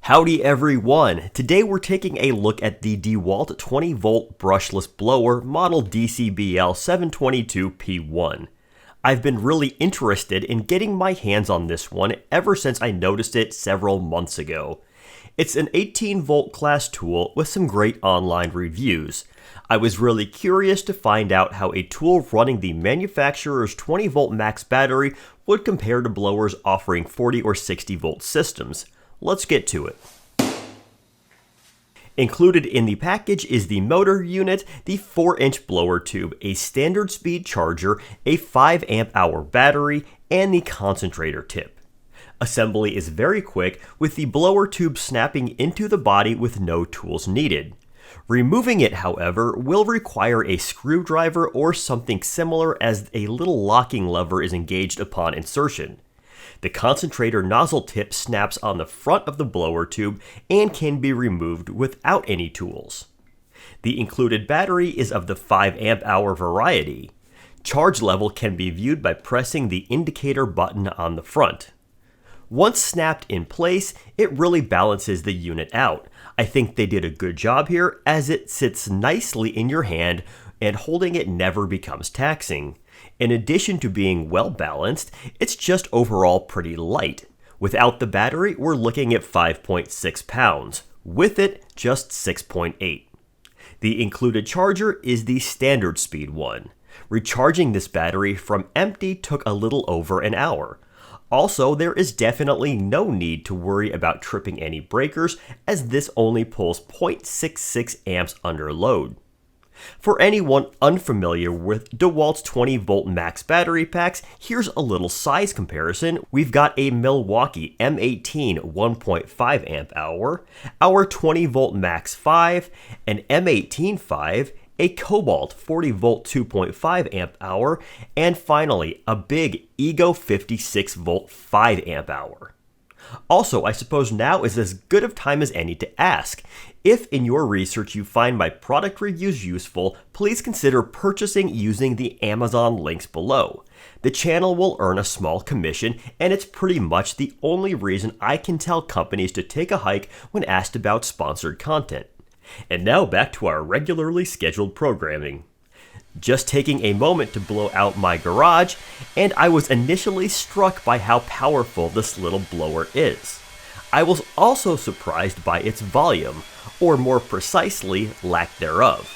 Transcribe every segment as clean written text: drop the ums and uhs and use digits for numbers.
Howdy everyone! Today we're taking a look at the DeWalt 20-volt brushless blower model DCBL 722P1. I've been really interested in getting my hands on this one ever since I noticed it several months ago. It's an 18-volt class tool with some great online reviews. I was really curious to find out how a tool running the manufacturer's 20-volt max battery would compare to blowers offering 40 or 60-volt systems. Let's get to it. Included in the package is the motor unit, the 4-inch blower tube, a standard speed charger, a 5 amp hour battery, and the concentrator tip. Assembly is very quick, with the blower tube snapping into the body with no tools needed. Removing it, however, will require a screwdriver or something similar, as a little locking lever is engaged upon insertion. The concentrator nozzle tip snaps on the front of the blower tube and can be removed without any tools. The included battery is of the 5 amp hour variety. Charge level can be viewed by pressing the indicator button on the front. Once snapped in place, it really balances the unit out. I think they did a good job here, as it sits nicely in your hand and holding it never becomes taxing. In addition to being well balanced, it's just overall pretty light. Without the battery, we're looking at 5.6 pounds. With it, just 6.8. The included charger is the standard speed one. Recharging this battery from empty took a little over an hour. Also, there is definitely no need to worry about tripping any breakers, as this only pulls 0.66 amps under load. For anyone unfamiliar with DeWalt's 20-volt max battery packs, here's a little size comparison. We've got a Milwaukee M18 1.5 amp hour, our 20-volt max 5, an M18 5, a Cobalt 40-volt 2.5 amp hour, and finally a big Ego 56-volt 5 amp hour. Also, I suppose now is as good of time as any to ask. If in your research you find my product reviews useful, please consider purchasing using the Amazon links below. The channel will earn a small commission, and it's pretty much the only reason I can tell companies to take a hike when asked about sponsored content. And now back to our regularly scheduled programming. Just taking a moment to blow out my garage, and I was initially struck by how powerful this little blower is. I was also surprised by its volume, or more precisely, lack thereof.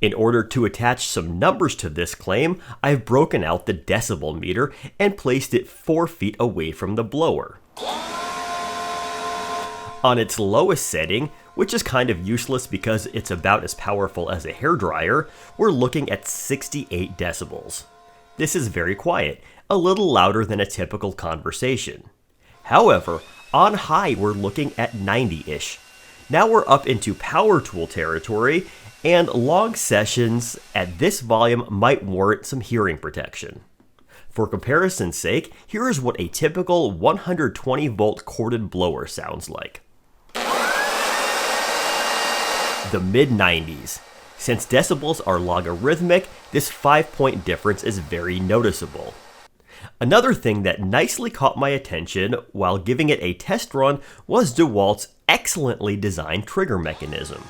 In order to attach some numbers to this claim, I've broken out the decibel meter and placed it 4 feet away from the blower. On its lowest setting, which is kind of useless because it's about as powerful as a hairdryer, we're looking at 68 decibels. This is very quiet, a little louder than a typical conversation. However, on high we're looking at 90-ish. Now we're up into power tool territory, and long sessions at this volume might warrant some hearing protection. For comparison's sake, here is what a typical 120-volt corded blower sounds like. The mid-90s. Since decibels are logarithmic, this 5-point difference is very noticeable. Another thing that nicely caught my attention while giving it a test run was DeWalt's excellently designed trigger mechanism.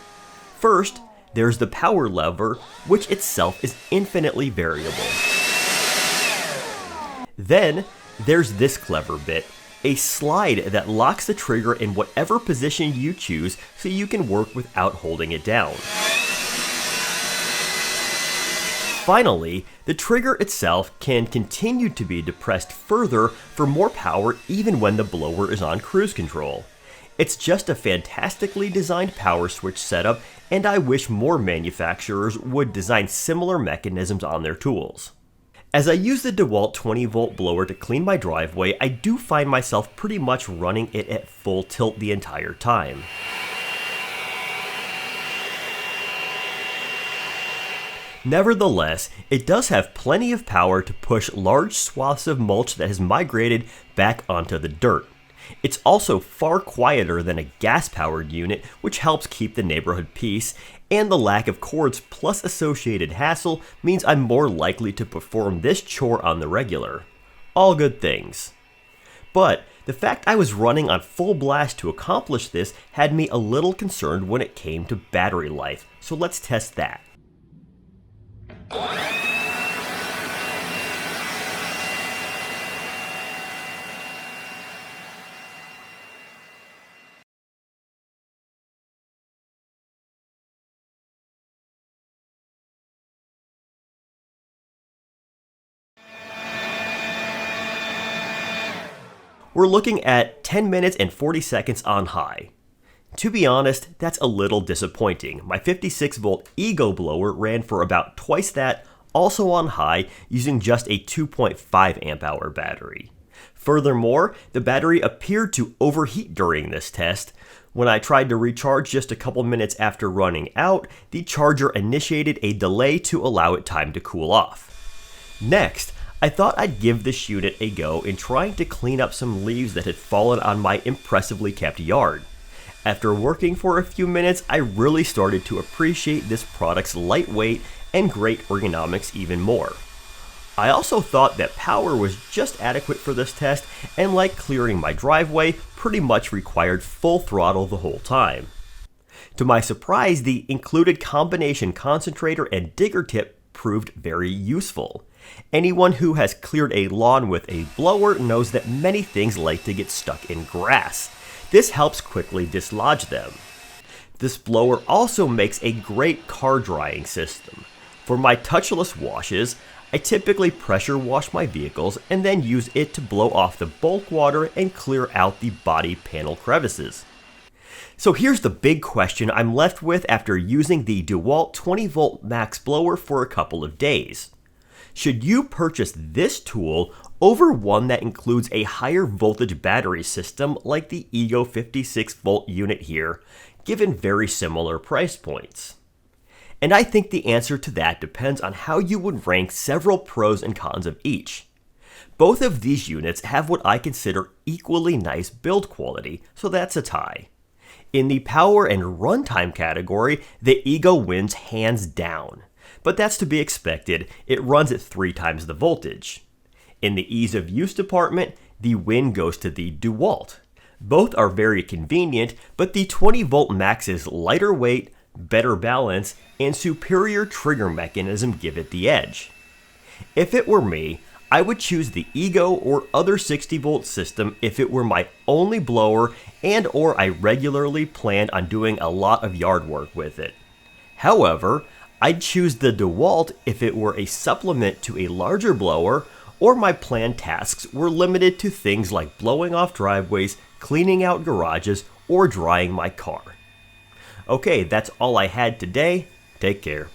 First, there's the power lever, which itself is infinitely variable. Then, there's this clever bit, a slide that locks the trigger in whatever position you choose so you can work without holding it down. Finally, the trigger itself can continue to be depressed further for more power even when the blower is on cruise control. It's just a fantastically designed power switch setup, and I wish more manufacturers would design similar mechanisms on their tools. As I use the DeWalt 20-volt blower to clean my driveway, I do find myself pretty much running it at full tilt the entire time. Nevertheless, it does have plenty of power to push large swaths of mulch that has migrated back onto the dirt. It's also far quieter than a gas-powered unit, which helps keep the neighborhood peace, and the lack of cords plus associated hassle means I'm more likely to perform this chore on the regular. All good things. But the fact I was running on full blast to accomplish this had me a little concerned when it came to battery life, so let's test that. We're looking at 10 minutes and 40 seconds on high. To be honest, that's a little disappointing. My 56 volt Ego blower ran for about twice that, also on high, using just a 2.5 amp hour battery. Furthermore, the battery appeared to overheat during this test. When I tried to recharge just a couple minutes after running out, the charger initiated a delay to allow it time to cool off. Next, I thought I'd give this unit a go in trying to clean up some leaves that had fallen on my impressively kept yard. After working for a few minutes, I really started to appreciate this product's lightweight and great ergonomics even more. I also thought that power was just adequate for this test, and like clearing my driveway, pretty much required full throttle the whole time. To my surprise, the included combination concentrator and digger tip proved very useful. Anyone who has cleared a lawn with a blower knows that many things like to get stuck in grass. This helps quickly dislodge them. This blower also makes a great car drying system. For my touchless washes, I typically pressure wash my vehicles and then use it to blow off the bulk water and clear out the body panel crevices. So here's the big question I'm left with after using the DeWalt 20 volt max blower for a couple of days. Should you purchase this tool over one that includes a higher voltage battery system like the Ego 56 volt unit here, given very similar price points? And I think the answer to that depends on how you would rank several pros and cons of each. Both of these units have what I consider equally nice build quality, so that's a tie. In the power and runtime category, the Ego wins hands down. But that's to be expected, it runs at 3 times the voltage. In the ease of use department, the win goes to the DeWalt. Both are very convenient, but the 20 volt max's lighter weight, better balance, and superior trigger mechanism give it the edge. If it were me, I would choose the Ego or other 60 volt system if it were my only blower and or I regularly planned on doing a lot of yard work with it. However, I'd choose the DeWalt if it were a supplement to a larger blower or my planned tasks were limited to things like blowing off driveways, cleaning out garages, or drying my car. Okay, that's all I had today. Take care.